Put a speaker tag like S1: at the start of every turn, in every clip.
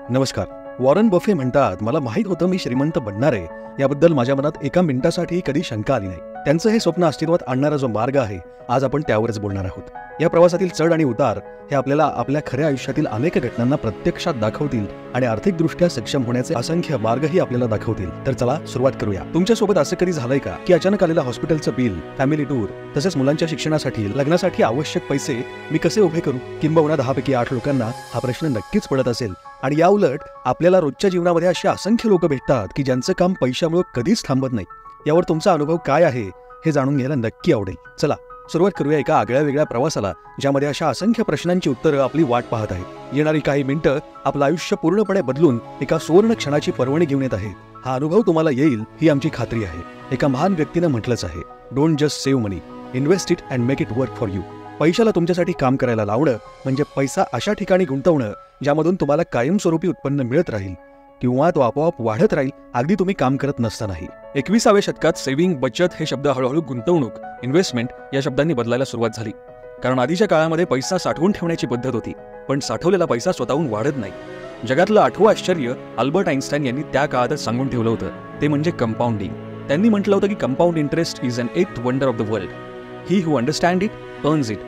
S1: नमस्कार. Warren Buffett म्हणतात, मला माहीत होतं मी श्रीमंत बनणार आहे. याबद्दल माझ्या मनात एका मिनिटासाठी कधी शंका आली नाही. त्यांचं हे स्वप्न अस्तित्वात आणणारा जो मार्ग आहे, आज आपण त्यावरच बोलणार आहोत. या प्रवासातील चढ आणि उतार हे आपल्याला आपल्या खऱ्या आयुष्यातील अनेक घटनांना प्रत्यक्षात दाखवतील आणि आर्थिकदृष्ट्या सक्षम होण्याचे असंख्य मार्गही आपल्याला दाखवतील. तर चला सुरुवात करूया. तुमच्यासोबत असं कधी झालंय का की अचानक आलेलं हॉस्पिटलचं बिल, फॅमिली टूर, तसेच मुलांच्या शिक्षणासाठी, लग्नासाठी आवश्यक पैसे मी कसे उभे करू? किंबहुना 10 पैकी 8 लोकांना हा प्रश्न नक्कीच पडत असेल. आणि या उलट आपल्याला रोजच्या जीवनामध्ये अशी असंख्य लोक भेटतात की ज्यांचं काम पैशामुळे कधीच थांबत नाही. यावर तुमचा अनुभव काय आहे हे जाणून घ्यायला नक्की आवडेल. चला सुरुवात करूया एका आगळ्या वेगळ्या प्रवासाला, ज्यामध्ये अशा असंख्य प्रश्नांची उत्तरं आपली वाट पाहत आहेत. येणारी काही मिनिटं आपलं आयुष्य पूर्णपणे बदलून एका सुवर्ण क्षणाची पर्वणी घेऊन येत आहेत. हा अनुभव तुम्हाला येईल ही आमची खात्री आहे. एका महान व्यक्तीनं म्हटलंच आहे, don't just save money, invest it and make it work for you. पैशाला तुमच्यासाठी काम करायला लावणं म्हणजे पैसा अशा ठिकाणी गुंतवणं ज्यामधून तुम्हाला कायमस्वरूपी उत्पन्न मिळत राहील किंवा तो आपोआप वाढत राहील, अगदी तुम्ही काम करत नसतानाही. 21व्या शतकात सेव्हिंग, बचत हे शब्द हळूहळू गुंतवणूक, इन्व्हेस्टमेंट या शब्दांनी बदलायला सुरुवात झाली. कारण आधीच्या काळामध्ये पैसा साठवून ठेवण्याची पद्धत होती, पण साठवलेला पैसा स्वतःहून वाढत नाही. जगातलं 8वं आश्चर्य अल्बर्ट आइन्स्टाईन यांनी त्या काळातच सांगून ठेवलं होतं, ते म्हणजे कंपाऊंडिंग. त्यांनी म्हटलं होतं की compound interest is an 8th wonder of the world. He who understand it earns it,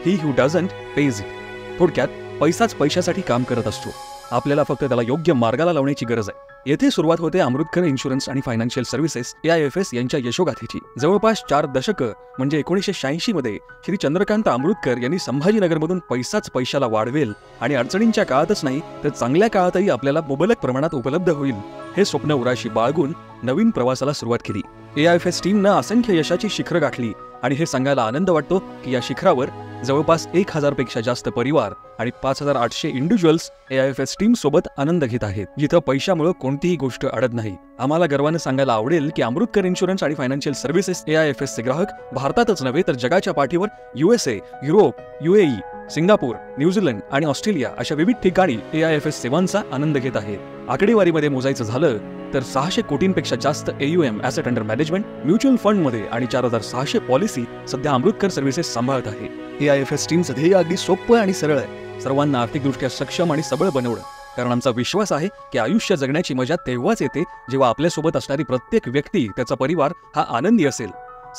S1: he who doesn't pays it. थोडक्यात पैसाच पैशासाठी काम करत असतो. आपल्याला फक्त त्याला योग्य मार्गाला लावण्याची गरज आहे. येथे सुरुवात होते अमृतकर इन्शुरन्स आणि फायनान्शियल सर्व्हिसेस AIFS यांच्या यशोगाथेची. जवळपास 4 दशकं म्हणजे 1986 मध्ये श्री चंद्रकांत अमृतकर यांनी संभाजीनगरमधून पैसाच पैशाला वाढवेल आणि अडचणींच्या काळातच नाही तर चांगल्या काळातही आपल्याला मुबलक प्रमाणात उपलब्ध होईल हे स्वप्न उराशी बाळगून नवीन प्रवासाला सुरुवात केली. AIFS टीमनं असंख्य यशाची शिखरं गाठली आणि हे सांगायला आनंद वाटतो की या शिखरावर जवळपास 1000 पेक्षा जास्त परिवार आणि 5800 इंडिव्हिज्युअल्स AIFS टीम सोबत आनंद घेत आहेत, जिथं पैशामुळे कोणतीही गोष्ट अडत नाही. आम्हाला गर्वानं सांगायला आवडेल की अमृतकर इन्शुरन्स आणि फायनान्शियल सर्व्हिसेस AIFS चे ग्राहक भारतातच नव्हे तर जगाच्या पाठीवर USA, Europe, UAE, Singapore, New Zealand आणि ऑस्ट्रेलिया अशा विविध ठिकाणी AIFS सेवांचा आनंद घेत आहेत. आकडेवारीमध्ये मोजायचं झालं तर 600 कोटींपेक्षा जास्त AUM asset under management mutual फंडमध्ये आणि 4600 पॉलिसी सध्या अमृतकर सर्व्हिसेस सांभाळत आहे. AIFS टीमचं ध्येय अगदी सोपं आणि सरळ आहे, सर्वांना आर्थिकदृष्ट्या सक्षम आणि सबळ बनवणं. कारण आमचा विश्वास आहे की आयुष्य जगण्याची मजा तेव्हाच येते जेव्हा आपल्यासोबत असणारी प्रत्येक व्यक्ती, त्याचा परिवार हा आनंदी असेल.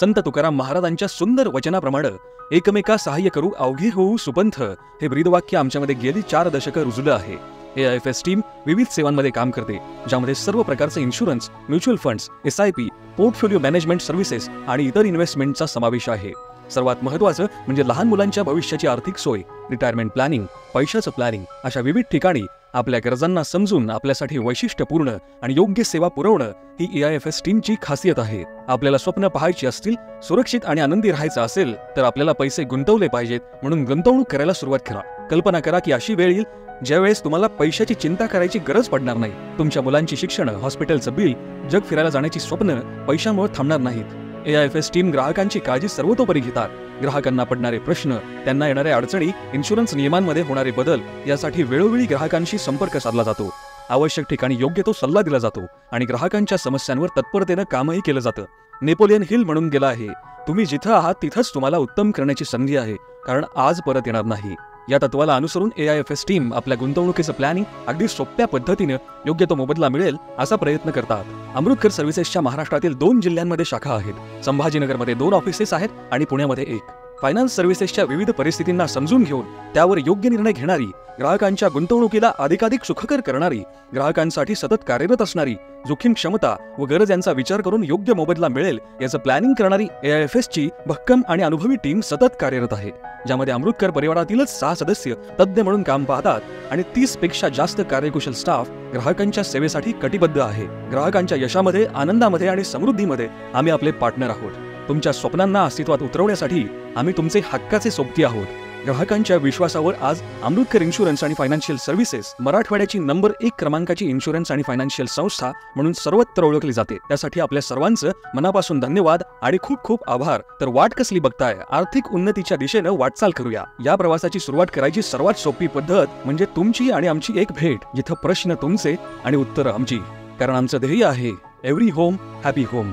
S1: संत तुकाराम महाराजांच्या सुंदर वचनाप्रमाणे एकमेका सहाय्य करू अवघे होऊ सुपंथ हे ब्रीदवाक्य आमच्यामध्ये गेली 4 दशकं रुजलं आहे. AIFS टीम विविध सेवांमध्ये काम करते, ज्यामध्ये सर्व प्रकारचे insurance, mutual funds, SIP, portfolio management services आणि इतर इन्व्हेस्टमेंटचा समावेश आहे. सर्वात महत्त्वाचं म्हणजे लहान मुलांच्या भविष्याची आर्थिक सोय, रिटायरमेंट प्लॅनिंग, पैशाचं प्लॅनिंग अशा विविध ठिकाणी आपल्या गरजांना समजून आपल्यासाठी वैशिष्ट्यपूर्ण आणि योग्य सेवा पुरवणं ही AIFS टीमची खासियत आहे. आपल्याला स्वप्न पाहायची असतील, सुरक्षित आणि आनंदी राहायचं असेल तर आपल्याला पैसे गुंतवले पाहिजेत, म्हणून गुंतवणूक करायला सुरुवात करा. कल्पना करा की अशी वेळ येईल ज्यावेळेस तुम्हाला पैशाची चिंता करायची गरज पडणार नाही. तुमच्या मुलांची शिक्षण, हॉस्पिटलचं बिल, जग फिरायला जाण्याची स्वप्न पैशामुळे थांबणार नाहीत. AIFS टीम ग्राहकांची काळजी सर्वतोपरी घेतात. ग्राहकांना पडणारे प्रश्न, त्यांना येणाऱ्या अडचणी, इन्शुरन्स नियमांमध्ये होणारे बदल यासाठी वेळोवेळी ग्राहकांशी संपर्क साधला जातो. आवश्यक ठिकाणी योग्य तो सल्ला दिला जातो आणि ग्राहकांच्या समस्यांवर तत्परतेनं कामही केलं जातं. नेपोलियन हिल म्हणून गेला आहे, तुम्ही जिथं आहात तिथंच तुम्हाला उत्तम करण्याची संधी आहे, कारण आज परत येणार नाही. या तत्वाला अनुसरून AIFS टीम आपल्या गुंतवणुकीचं प्लॅनिंग अगदी सोप्या पद्धतीनं योग्य तो मोबदला मिळेल असा प्रयत्न करतात. अमृतकर सर्व्हिसेसच्या महाराष्ट्रातील 2 जिल्ह्यांमध्ये शाखा आहेत. संभाजीनगरमध्ये 2 ऑफिसेस आहेत आणि पुण्यामध्ये 1. फायनान्स सर्व्हिसेसच्या विविध परिस्थितींना समजून घेऊन त्यावर योग्य निर्णय घेणारी, ग्राहकांच्या गुंतवणुकीला अधिकाधिक सुखकर करणारी, ग्राहकांसाठी सतत कार्यरत असणारी, जोखीम क्षमता व गरज यांचा विचार करून योग्य मोबदला मिळेल याचं प्लॅनिंग करणारी AIFS ची भक्कम आणि अनुभवी टीम सतत कार्यरत आहे, ज्यामध्ये अमृतकर परिवारातीलच 6 सदस्य तज्ज्ञ म्हणून काम पाहतात आणि 30 पेक्षा जास्त कार्यकुशल स्टाफ ग्राहकांच्या सेवेसाठी कटिबद्ध आहे. ग्राहकांच्या यशामध्ये, आनंदामध्ये आणि समृद्धीमध्ये आम्ही आपले पार्टनर आहोत. तुमच्या स्वप्नांना अस्तित्वात उतरवण्यासाठी आम्ही तुमचे हक्काचे सोबती आहोत. ग्राहकांच्या विश्वासावर आज अमृतकर इन्शुरन्स आणि फायनान्शियल सर्व्हिसेस मराठवाड्याची नंबर 1 क्रमांकाची इन्शुरन्स आणि फायनान्शियल संस्था म्हणून सर्वत्र ओळखली जाते. त्यासाठी आपल्या सर्वांचं मनापासून धन्यवाद आणि खूप खूप आभार. तर वाट कसली बघताय? आर्थिक उन्नतीच्या दिशेनं वाटचाल करूया. या प्रवासाची सुरुवात करायची सर्वात सोपी पद्धत म्हणजे तुमची आणि आमची एक भेट, जिथं प्रश्न तुमचे आणि उत्तरं आमची. कारण आमचं ध्येय आहे एव्हरी होम हॅपी होम.